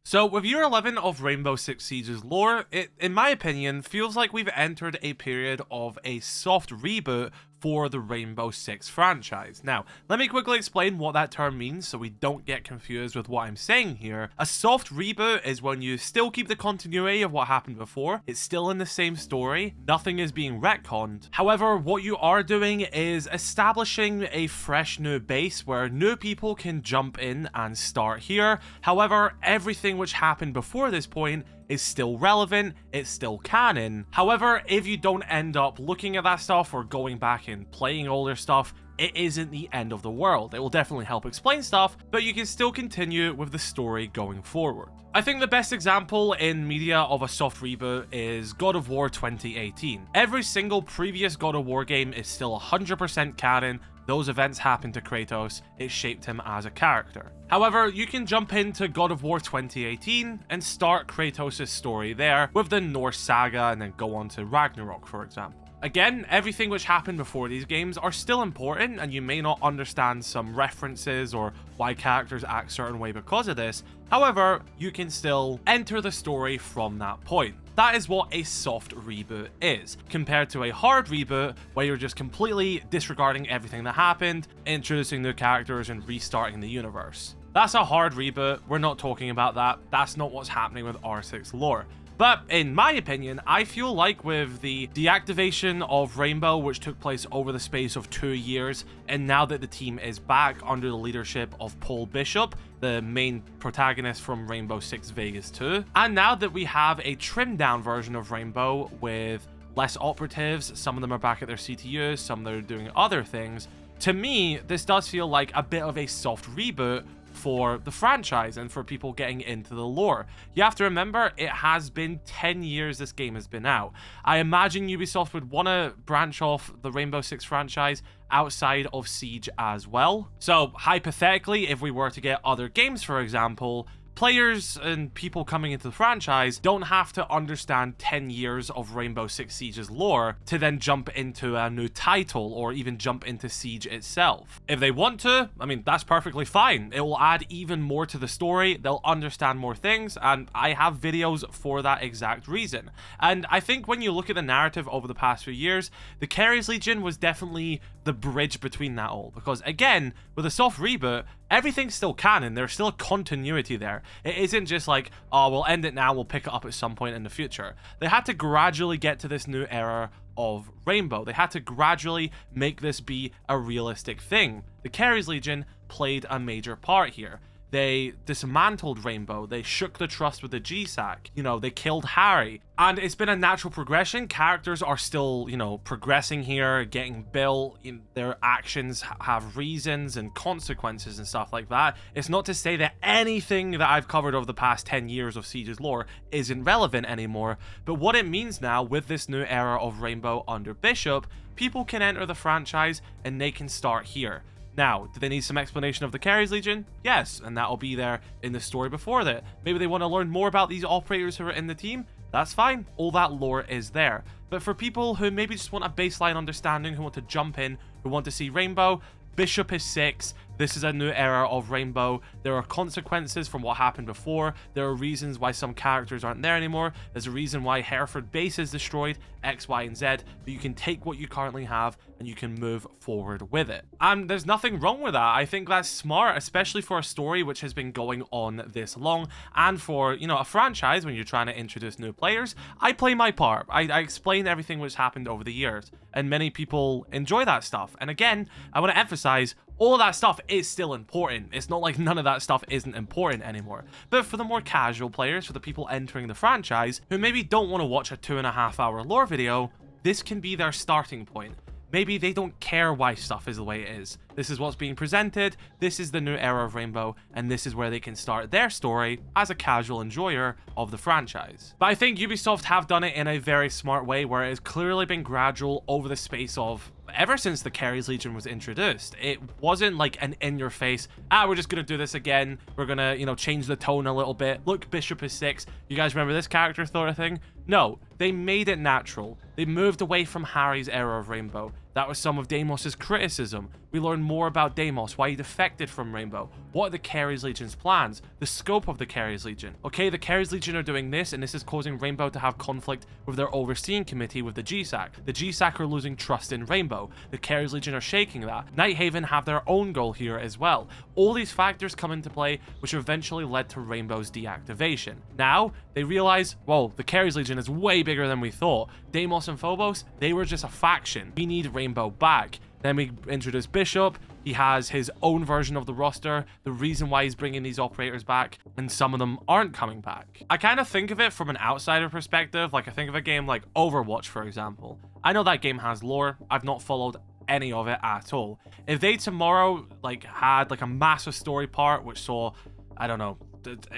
So with year 11 of Rainbow Six Siege's lore, it, in my opinion, feels like we've entered a period of a soft reboot for the Rainbow Six franchise. Now, let me quickly explain what that term means so we don't get confused with what I'm saying here. A soft reboot is when you still keep the continuity of what happened before, it's still in the same story, nothing is being retconned. However, what you are doing is establishing a fresh new base where new people can jump in and start here. However, everything which happened before this point is still relevant, it's still canon. However, if you don't end up looking at that stuff or going back and playing older stuff, it isn't the end of the world. It will definitely help explain stuff, but you can still continue with the story going forward. I think the best example in media of a soft reboot is God of War 2018. Every single previous God of War game is still 100% canon. Those events happened to Kratos, it shaped him as a character. However, you can jump into God of War 2018 and start Kratos' story there with the Norse saga and then go on to Ragnarok, for example. Again, everything which happened before these games are still important, and you may not understand some references or why characters act a certain way because of this. However, you can still enter the story from that point. That is what a soft reboot is, compared to a hard reboot where you're just completely disregarding everything that happened, introducing new characters and restarting the universe. That's a hard reboot, we're not talking about that, that's not what's happening with R6 lore. But in my opinion, I feel like with the deactivation of Rainbow, which took place over the space of 2 years, and now that the team is back under the leadership of Paul Bishop, the main protagonist from Rainbow Six Vegas 2, and now that we have a trimmed down version of Rainbow with less operatives, some of them are back at their CTUs, some that are doing other things, to me, this does feel like a bit of a soft reboot for the franchise and for people getting into the lore. You have to remember, it has been 10 years this game has been out. I imagine Ubisoft would want to branch off the Rainbow Six franchise outside of Siege as well. So hypothetically, if we were to get other games, for example, players and people coming into the franchise don't have to understand 10 years of Rainbow Six Siege's lore to then jump into a new title or even jump into Siege itself. If they want to, I mean, that's perfectly fine. It will add even more to the story, they'll understand more things, and I have videos for that exact reason. And I think when you look at the narrative over the past few years, the Keres Legion was definitely the bridge between that all, because again, with a soft reboot, everything's still canon, there's still a continuity there. It isn't just like, oh, we'll end it now, we'll pick it up at some point in the future. They had to gradually get to this new era of Rainbow. They had to gradually make this be a realistic thing. The Keres Legion played a major part here. They dismantled Rainbow, they shook the trust with the GSAC, you know, they killed Harry. And it's been a natural progression. Characters are still, you know, progressing here, getting built. Their actions have reasons and consequences and stuff like that. It's not to say that anything that I've covered over the past 10 years of Siege's lore isn't relevant anymore. But what it means now with this new era of Rainbow under Bishop, people can enter the franchise and they can start here. Now, do they need some explanation of the Keres Legion? Yes, and that'll be there in the story before that. Maybe they want to learn more about these operators who are in the team? That's fine, all that lore is there. But for people who maybe just want a baseline understanding, who want to jump in, who want to see Rainbow, Bishop is 6, this is a new era of Rainbow, there are consequences from what happened before, there are reasons why some characters aren't there anymore, there's a reason why Hereford base is destroyed, X, Y, and Z, but you can take what you currently have and you can move forward with it. And there's nothing wrong with that. I think that's smart, especially for a story which has been going on this long, and for, you know, a franchise when you're trying to introduce new players. I play my part. I explain everything which happened over the years, and many people enjoy that stuff. And again, I want to emphasize, all of that stuff is still important. It's not like none of that stuff isn't important anymore. But for the more casual players, for the people entering the franchise, who maybe don't want to watch a 2.5 hour lore video, this can be their starting point. Maybe they don't care why stuff is the way it is. This is what's being presented, this is the new era of Rainbow, and this is where they can start their story as a casual enjoyer of the franchise. But I think Ubisoft have done it in a very smart way, where it has clearly been gradual over the space of ever since the Keres Legion was introduced. It wasn't like an in-your-face, we're just gonna do this again, we're gonna, you know, change the tone a little bit, look, Bishop is 6, you guys remember this character sort of thing? No, they made it natural. They moved away from Harry's era of Rainbow. That was some of Deimos' criticism. We learned more about Deimos, why he defected from Rainbow, what are the Keres Legion's plans, the scope of the Keres Legion. Okay, the Keres Legion are doing this, and this is causing Rainbow to have conflict with their overseeing committee with the GSAC. The GSAC are losing trust in Rainbow. The Keres Legion are shaking that. Nighthaven have their own goal here as well. All these factors come into play, which eventually led to Rainbow's deactivation. Now, they realize, whoa, the Keres Legion is way bigger than we thought. Deimos and Phobos, they were just a faction. We need Rainbow back. Then we introduce Bishop. He has his own version of the roster, the reason why he's bringing these operators back, and some of them aren't coming back. I kind of think of it from an outsider perspective, like I think of a game like Overwatch, for example. I know that game has lore. I've not followed any of it at all. If they tomorrow had a massive story part which saw, I don't know,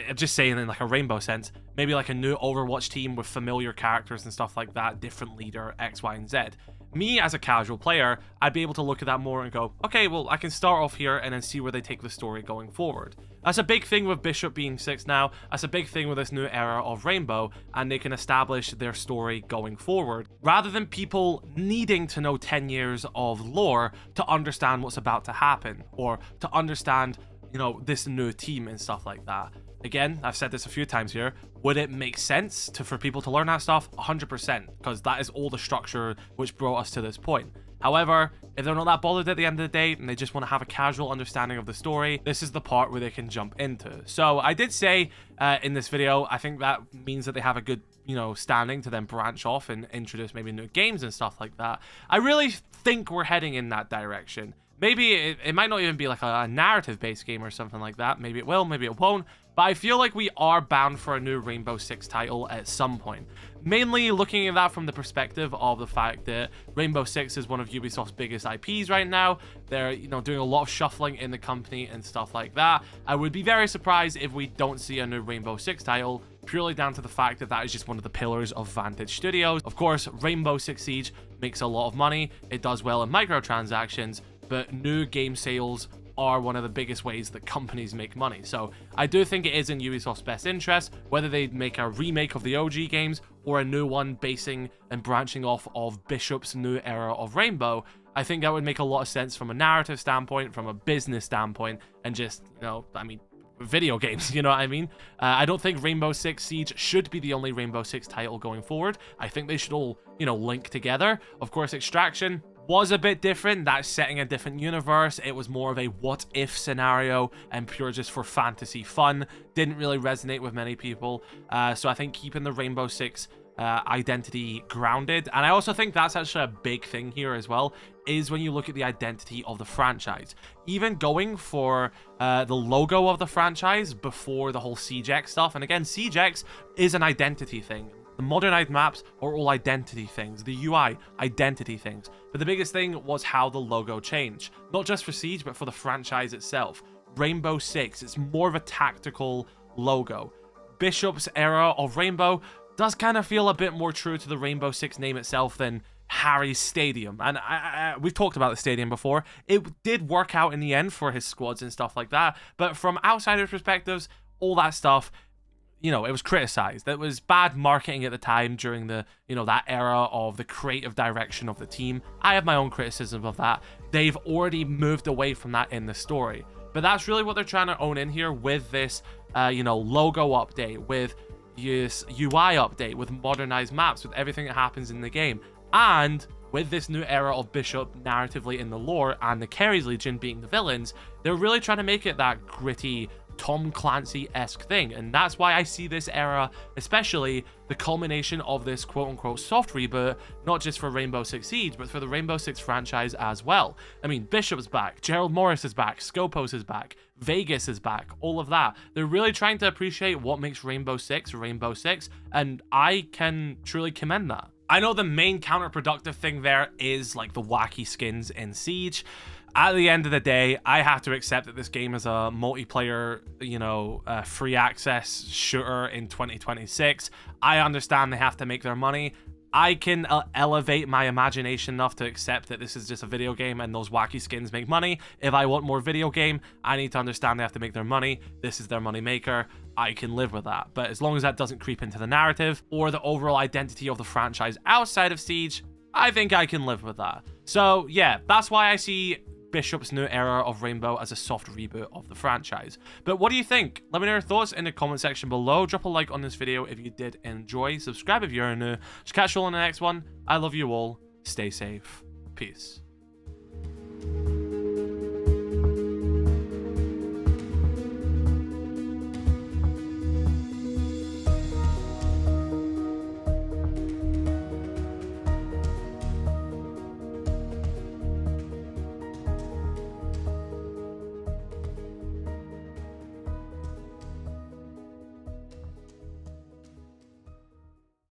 I'm just saying in like a Rainbow sense, maybe like a new Overwatch team with familiar characters and stuff like that, different leader, X, Y, and Z. Me as a casual player, I'd be able to look at that more and go, okay, well, I can start off here and then see where they take the story going forward. That's a big thing with Bishop being 6 now. That's a big thing with this new era of Rainbow, and they can establish their story going forward, rather than people needing to know 10 years of lore to understand what's about to happen, or to understand, you know, this new team and stuff like that. Again, I've said this a few times here. Would it make sense for people to learn that stuff? 100%, because that is all the structure which brought us to this point. However, if they're not that bothered at the end of the day and they just want to have a casual understanding of the story, this is the part where they can jump into. So I did say in this video, I think that means that they have a good, you know, standing to then branch off and introduce maybe new games and stuff like that. I really think we're heading in that direction. Maybe it might not even be like a narrative-based game or something like that. Maybe it will, maybe it won't. But I feel like we are bound for a new Rainbow Six title at some point. Mainly looking at that from the perspective of the fact that Rainbow Six is one of Ubisoft's biggest IPs right now. They're, you know, doing a lot of shuffling in the company and stuff like that. I would be very surprised if we don't see a new Rainbow Six title, purely down to the fact that that is just one of the pillars of Vantage Studios. Of course, Rainbow Six Siege makes a lot of money. It does well in microtransactions, but new game sales are one of the biggest ways that companies make money. So I do think it is in Ubisoft's best interest, whether they make a remake of the OG games or a new one basing and branching off of Bishop's new era of Rainbow. I think that would make a lot of sense from a narrative standpoint, from a business standpoint, and just, you know, I mean, video games, you know what I mean? I don't think Rainbow Six Siege should be the only Rainbow Six title going forward. I think they should all, you know, link together. Of course, Extraction was a bit different. That's setting a different universe. It was more of a what-if scenario and pure just for fantasy fun. Didn't really resonate with many people. So I think keeping the Rainbow Six identity grounded, and I also think that's actually a big thing here as well, is when you look at the identity of the franchise. Even going for the logo of the franchise before the whole Siege X stuff, and again, Siege X is an identity thing. The modernized maps are all identity things. The UI, identity things. But the biggest thing was how the logo changed. Not just for Siege, but for the franchise itself. Rainbow Six, it's more of a tactical logo. Bishop's era of Rainbow does kind of feel a bit more true to the Rainbow Six name itself than Harry's stadium. And we've talked about the stadium before. It did work out in the end for his squads and stuff like that. But from outsiders' perspectives, all that stuff, you know, it was criticized. It was bad marketing at the time during the, you know, that era of the creative direction of the team. I have my own criticism of that. They've already moved away from that in the story. But that's really what they're trying to own in here with this, you know, logo update, with this UI update, with modernized maps, with everything that happens in the game. And with this new era of Bishop narratively in the lore and the Keres Legion being the villains, they're really trying to make it that gritty, Tom Clancy-esque thing. And that's why I see this era, especially the culmination of this quote-unquote soft reboot, not just for Rainbow Six Siege, but for the Rainbow Six franchise as well. I mean, Bishop's back, Gerald Morris is back, Scopos is back, Vegas is back, all of that. They're really trying to appreciate what makes Rainbow Six, and I can truly commend that. I know the main counterproductive thing there is like the wacky skins in Siege. At the end of the day, I have to accept that this game is a multiplayer, you know, free access shooter in 2026. I understand they have to make their money. I can elevate my imagination enough to accept that this is just a video game and those wacky skins make money. If I want more video game, I need to understand they have to make their money. This is their money maker. I can live with that. But as long as that doesn't creep into the narrative or the overall identity of the franchise outside of Siege, I think I can live with that. So yeah, that's why I see Bishop's new era of Rainbow as a soft reboot of the franchise. But what do you think? Let me know your thoughts in the comment section below. Drop a like on this video if you did enjoy. Subscribe if you're new. Just catch you all in the next one. I love you all. Stay safe. Peace.